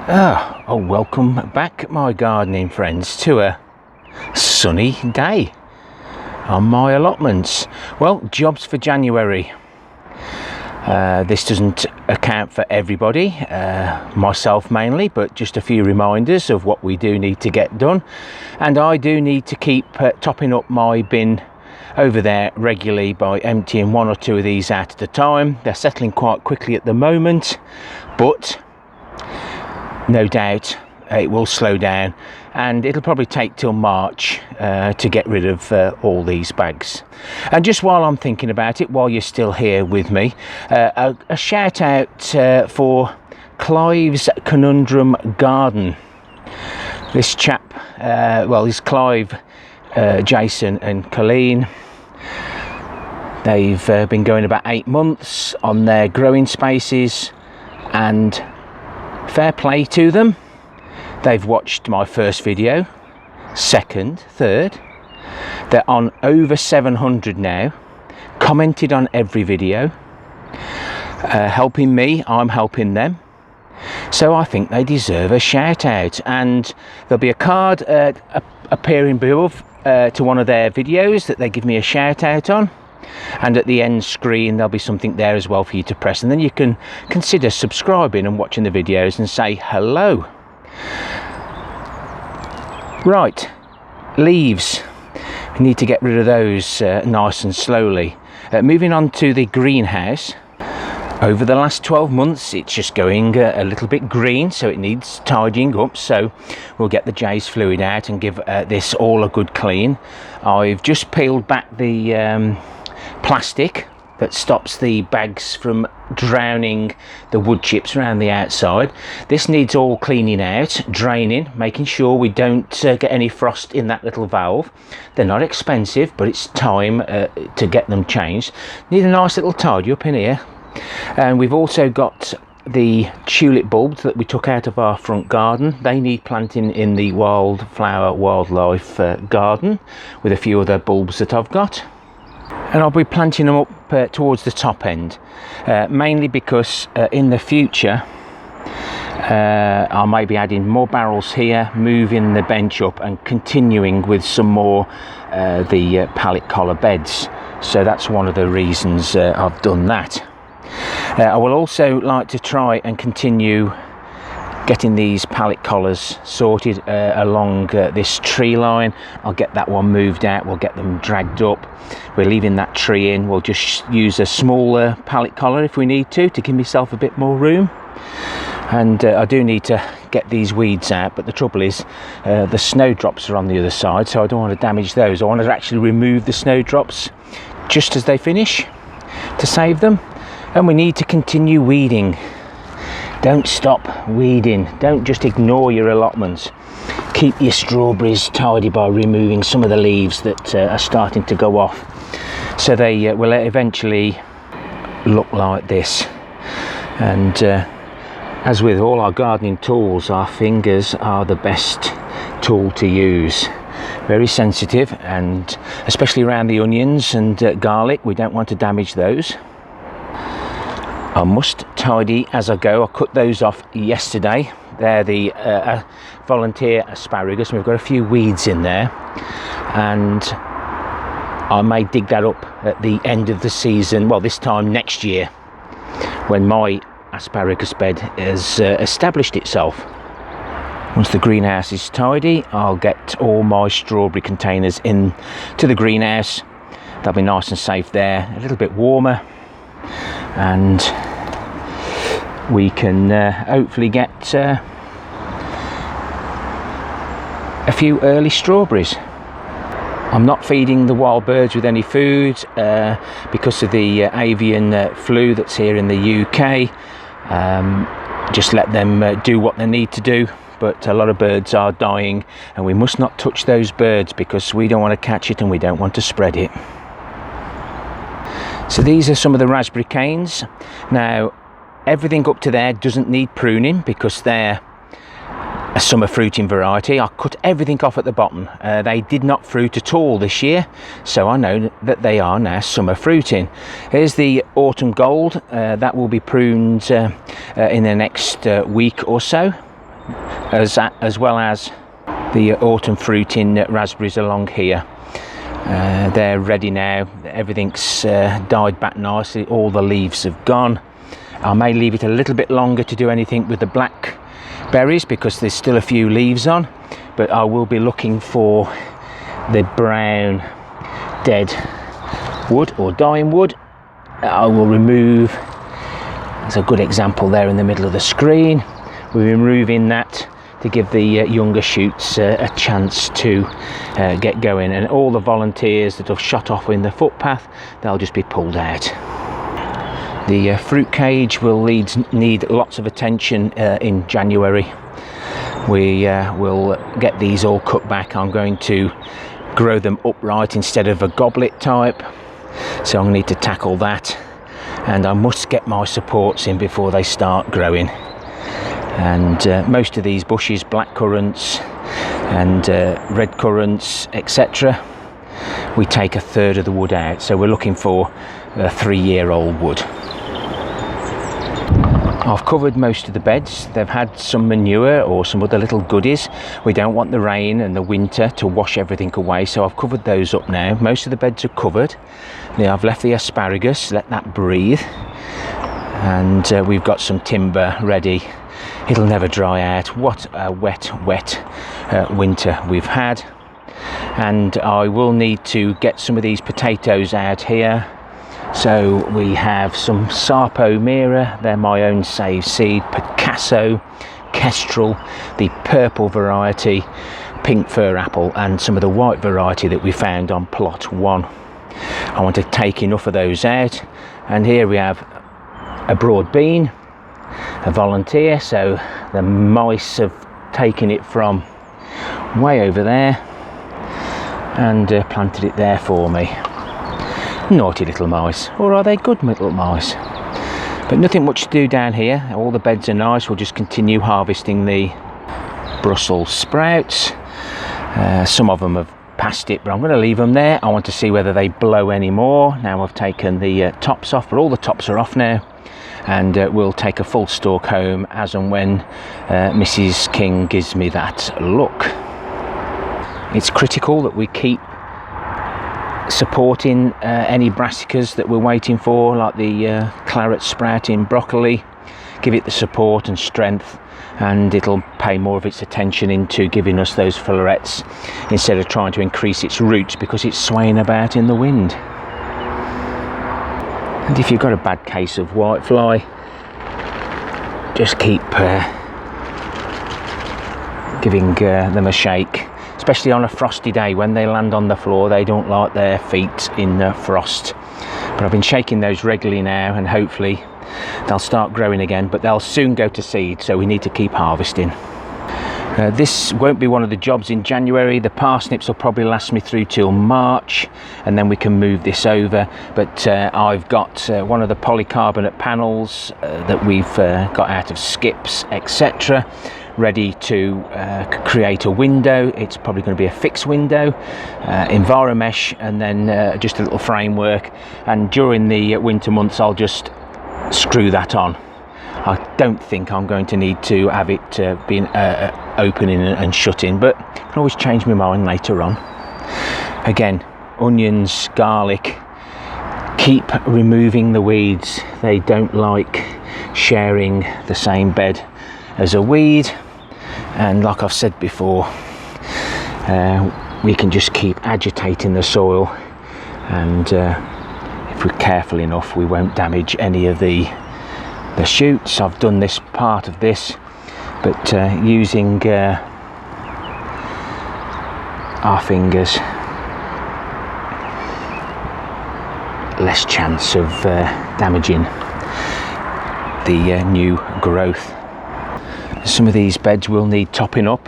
Welcome back, my gardening friends, to a sunny day on my allotments. Well, jobs for January. This doesn't account for everybody, myself mainly, but just a few reminders of what we do need to get done. And I do need to keep topping up my bin over there regularly by emptying one or two of these out at a time. They're settling quite quickly at the moment, but no doubt it will slow down, and it'll probably take till March to get rid of all these bags. And just while I'm thinking about it, while you're still here with me, a shout out for Clive's Conundrum Garden. This chap, this Clive, Jason and Colleen, they've been going about 8 months on their growing spaces, and fair play to them. They've watched my first video, second, third. They're on over 700 now, commented on every video, helping me, I'm helping them. So I think they deserve a shout out, and there'll be a card appearing above to one of their videos that they give me a shout out on. And at the end screen there'll be something there as well for you to press, and then you can consider subscribing and watching the videos and say hello. Right, leaves, we need to get rid of those nice and slowly. Moving on to the greenhouse. Over the last 12 months it's just going a little bit green, so it needs tidying up, so we'll get the J's fluid out and give this all a good clean. I've just peeled back the plastic that stops the bags from drowning the wood chips around the outside. This needs all cleaning out, draining, making sure we don't get any frost in that little valve. They're not expensive, but it's time to get them changed. Need a nice little tidy up in here. And we've also got the tulip bulbs that we took out of our front garden. They need planting in the wildflower wildlife garden with a few other bulbs that I've got. And I'll be planting them up towards the top end, mainly because in the future I may be adding more barrels here, moving the bench up and continuing with some more the pallet collar beds. So that's one of the reasons I've done that. I will also like to try and continue getting these pallet collars sorted along this tree line. I'll get that one moved out, we'll get them dragged up. We're leaving that tree in, we'll just use a smaller pallet collar if we need to give myself a bit more room. And I do need to get these weeds out, but the trouble is the snowdrops are on the other side, so I don't want to damage those. I want to actually remove the snowdrops just as they finish to save them. And we need to continue weeding. Don't stop weeding. Don't just ignore your allotments. Keep your strawberries tidy by removing some of the leaves that are starting to go off, so they will eventually look like this. And as with all our gardening tools, our fingers are the best tool to use. Very sensitive, and especially around the onions and garlic, we don't want to damage those. I must tidy as I go. I cut those off yesterday. They're the volunteer asparagus, and we've got a few weeds in there, and I may dig that up at the end of the season, well, this time next year, when my asparagus bed has established itself. Once the greenhouse is tidy, I'll get all my strawberry containers in to the greenhouse. They'll be nice and safe there, a little bit warmer, and we can hopefully get a few early strawberries. I'm not feeding the wild birds with any food because of the avian flu that's here in the UK. Just let them do what they need to do, but a lot of birds are dying, and we must not touch those birds because we don't want to catch it and we don't want to spread it. So these are some of the raspberry canes. Now everything up to there doesn't need pruning because they're a summer fruiting variety. I cut everything off at the bottom. They did not fruit at all this year, so I know that they are now summer fruiting. Here's the autumn gold. That will be pruned in the next week or so. as well as the autumn fruiting raspberries along here. They're ready now. Everything's died back nicely. All the leaves have gone. I may leave it a little bit longer to do anything with the blackberries because there's still a few leaves on, but I will be looking for the brown dead wood or dying wood. I will remove, there's a good example there in the middle of the screen. We're removing that to give the younger shoots a chance to get going, and all the volunteers that have shot off in the footpath, they'll just be pulled out. The fruit cage will need lots of attention in January. We will get these all cut back. I'm going to grow them upright instead of a goblet type, so I'm going to need to tackle that, and I must get my supports in before they start growing. And most of these bushes, black currants and red currants, etc., we take 1/3 of the wood out, so we're looking for a 3-year-old wood. I've covered most of the beds. They've had some manure or some other little goodies. We don't want the rain and the winter to wash everything away, so I've covered those up now. Most of the beds are covered. Now I've left the asparagus, let that breathe, and we've got some timber ready. It'll never dry out. What a wet winter we've had. And I will need to get some of these potatoes out here. So we have some Sarpo Mira, they're my own saved seed, Picasso, Kestrel, the purple variety, pink fir apple, and some of the white variety that we found on plot 1. I want to take enough of those out, and here we have a broad bean, a volunteer, so the mice have taken it from way over there and planted it there for me. Naughty little mice, or are they good little mice? But nothing much to do down here. All the beds are nice. We'll just continue harvesting the Brussels sprouts. Some of them have passed it, but I'm going to leave them there. I want to see whether they blow anymore. Now I've taken the tops off, but all the tops are off now, and we'll take a full stalk home as and when Mrs. King gives me that look. It's critical that we keep supporting any brassicas that we're waiting for, like the claret sprouting broccoli. Give it the support and strength, and it'll pay more of its attention into giving us those florets instead of trying to increase its roots because it's swaying about in the wind. And if you've got a bad case of whitefly, just keep giving them a shake. Especially on a frosty day, when they land on the floor, they don't like their feet in the frost. But I've been shaking those regularly now, and hopefully they'll start growing again, but they'll soon go to seed, so we need to keep harvesting. This won't be one of the jobs in January. The parsnips will probably last me through till March, and then we can move this over. But I've got one of the polycarbonate panels that we've got out of skips, etc., ready to create a window. It's probably going to be a fixed window, Enviromesh, and then just a little framework, and during the winter months I'll just screw that on. I don't think I'm going to need to have it being opening and shutting, but I can always change my mind later on. Again, onions, garlic, keep removing the weeds. They don't like sharing the same bed as a weed, and like I've said before, we can just keep agitating the soil, and if we're careful enough we won't damage any of the shoots. I've done this part of this, but using our fingers, less chance of damaging the new growth. Some of these beds will need topping up.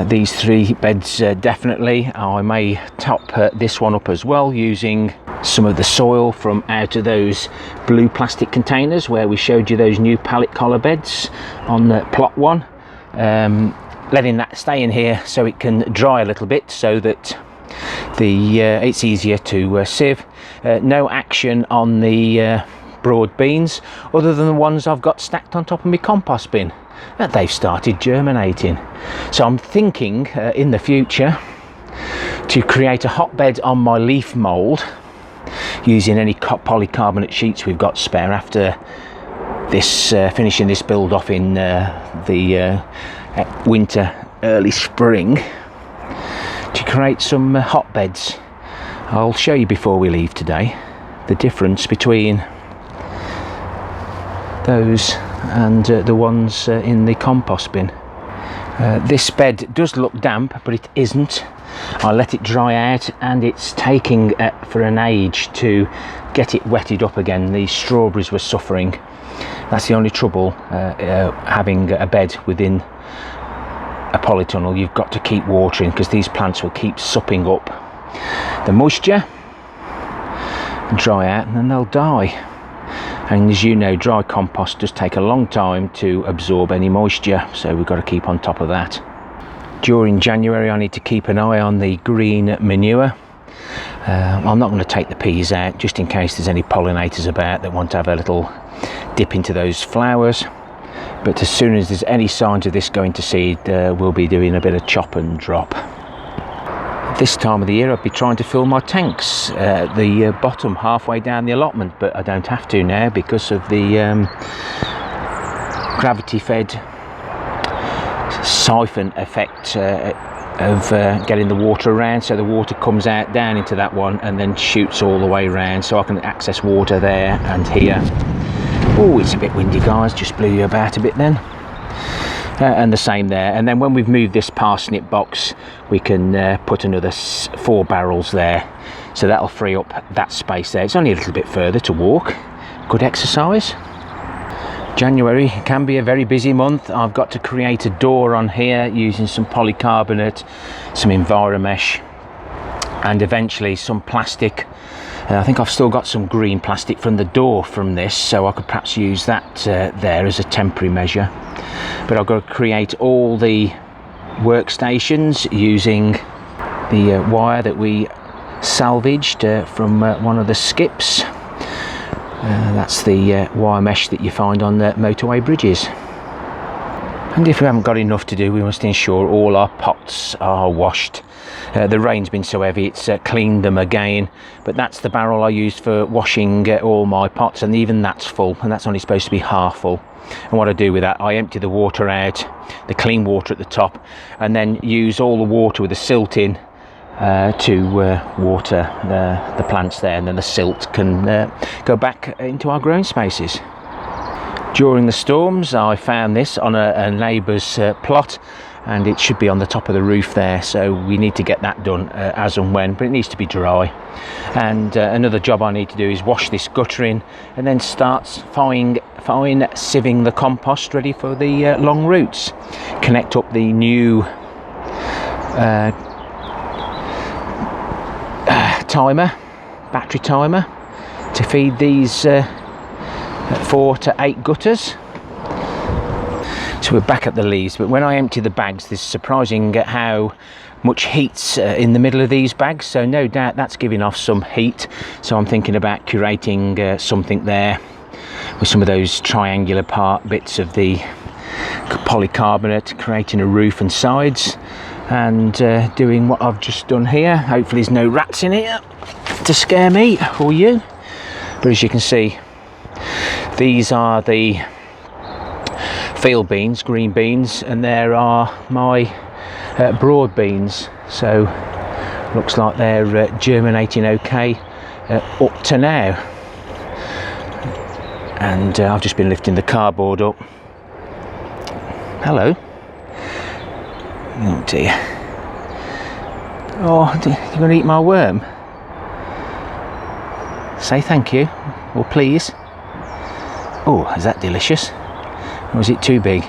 These 3 beds definitely. I may top this one up as well using some of the soil from out of those blue plastic containers where we showed you those new pallet collar beds on plot 1. Letting that stay in here so it can dry a little bit, so that it's easier to sieve. No action on the broad beans other than the ones I've got stacked on top of my compost bin. that they've started germinating. So I'm thinking in the future to create a hotbed on my leaf mould using any polycarbonate sheets we've got spare after this finishing this build off in the winter, early spring, to create some hotbeds. I'll show you before we leave today the difference between those and the ones in the compost bin. This bed does look damp, but it isn't. I let it dry out, and it's taking for an age to get it wetted up again. The strawberries were suffering. That's the only trouble having a bed within a polytunnel. You've got to keep watering, because these plants will keep supping up the moisture, dry out, and then they'll die. And as you know, dry compost does take a long time to absorb any moisture, so we've got to keep on top of that. During January I need to keep an eye on the green manure. I'm not going to take the peas out, just in case there's any pollinators about that want to have a little dip into those flowers. But as soon as there's any signs of this going to seed, we'll be doing a bit of chop and drop. This time of the year I'd be trying to fill my tanks at the bottom, halfway down the allotment, but I don't have to now because of the gravity fed siphon effect of getting the water around. So the water comes out down into that one and then shoots all the way around, so I can access water there and here. Oh, it's a bit windy, guys, just blew you about a bit then. And the same there. And then when we've moved this parsnip box, we can put another 4 barrels there, so that'll free up that space there. It's only a little bit further to walk. Good exercise. January can be a very busy month. I've got to create a door on here using some polycarbonate, some Enviromesh, and eventually some plastic. I think I've still got some green plastic from the door from this, so I could perhaps use that there as a temporary measure. But I've got to create all the workstations using the wire that we salvaged from one of the skips. That's the wire mesh that you find on the motorway bridges. And if we haven't got enough to do, we must ensure all our pots are washed. The rain's been so heavy, it's cleaned them again, but that's the barrel I used for washing all my pots, and even that's full, and that's only supposed to be half full. And what I do with that, I empty the water out, the clean water at the top, and then use all the water with the silt in to water the plants there, and then the silt can go back into our growing spaces. During the storms I found this on a neighbour's plot, and it should be on the top of the roof there, so we need to get that done as and when, but it needs to be dry. And another job I need to do is wash this guttering and then start fine sieving the compost ready for the long roots. Connect up the new battery timer to feed these 4 to 8 gutters. So we're back at the leaves, but when I empty the bags, it's surprising how much heat's in the middle of these bags, so no doubt that's giving off some heat. So I'm thinking about curating something there with some of those triangular bits of the polycarbonate, creating a roof and sides, and doing what I've just done here. Hopefully there's no rats in here to scare me or you, but as you can see, these are the field beans, green beans, and there are my broad beans. So looks like they're germinating okay up to now. And I've just been lifting the cardboard up. Hello. Oh dear. Oh, you're going to eat my worm? Say thank you, or please. Oh, is that delicious? Or is it too big?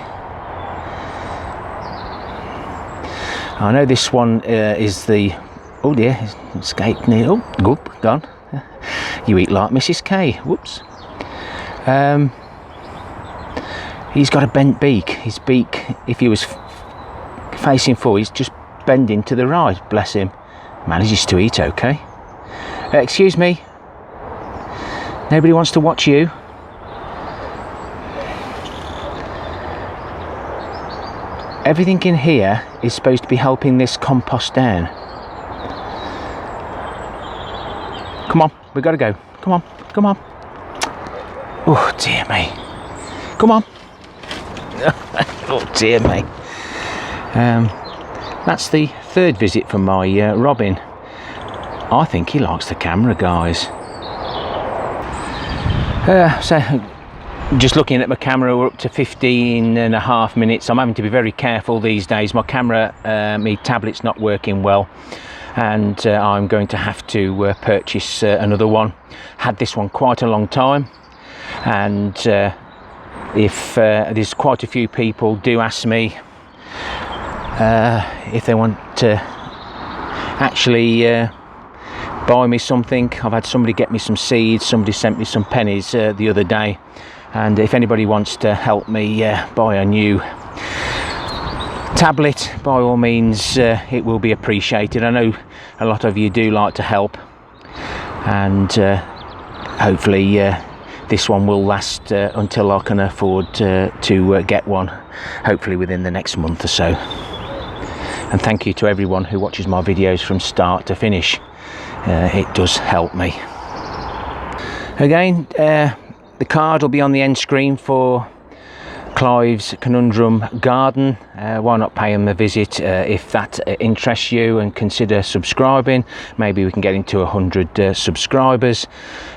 I know this one is the... Oh dear, it's escaped near... Oh, good, gone. You eat like Mrs. K. Whoops. He's got a bent beak. His beak, if he was facing forward, he's just bending to the right. Bless him. Manages to eat okay. Excuse me. Nobody wants to watch you. everything in here is supposed to be helping this compost down. Come on, we've got to go. Come on, come on. Oh dear me. Come on. Oh dear me. That's the third visit from my Robin. I think he likes the camera, guys. So just looking at my camera, we're up to 15.5 minutes. I'm having to be very careful these days. My camera, my tablet's not working well, and I'm going to have to purchase another one. Had this one quite a long time, and if there's quite a few people do ask me if they want to actually buy me something. I've had somebody get me some seeds, somebody sent me some pennies the other day, and if anybody wants to help me buy a new tablet, by all means, it will be appreciated. I know a lot of you do like to help, and hopefully this one will last until I can afford to get one, hopefully within the next month or so. And thank you to everyone who watches my videos from start to finish. It does help me. Again, the card will be on the end screen for Clive's Conundrum Garden. Why not pay him a visit if that interests you, and consider subscribing. Maybe we can get into 100 subscribers,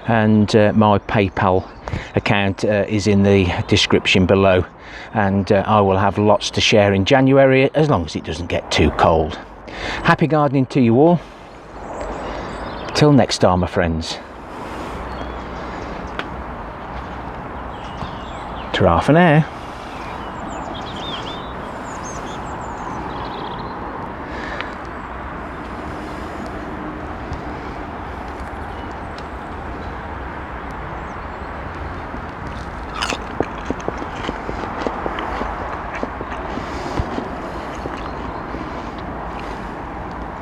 and my PayPal account is in the description below, and I will have lots to share in January, as long as it doesn't get too cold. Happy gardening to you all. Till next time, my friends. Ta-ra for now.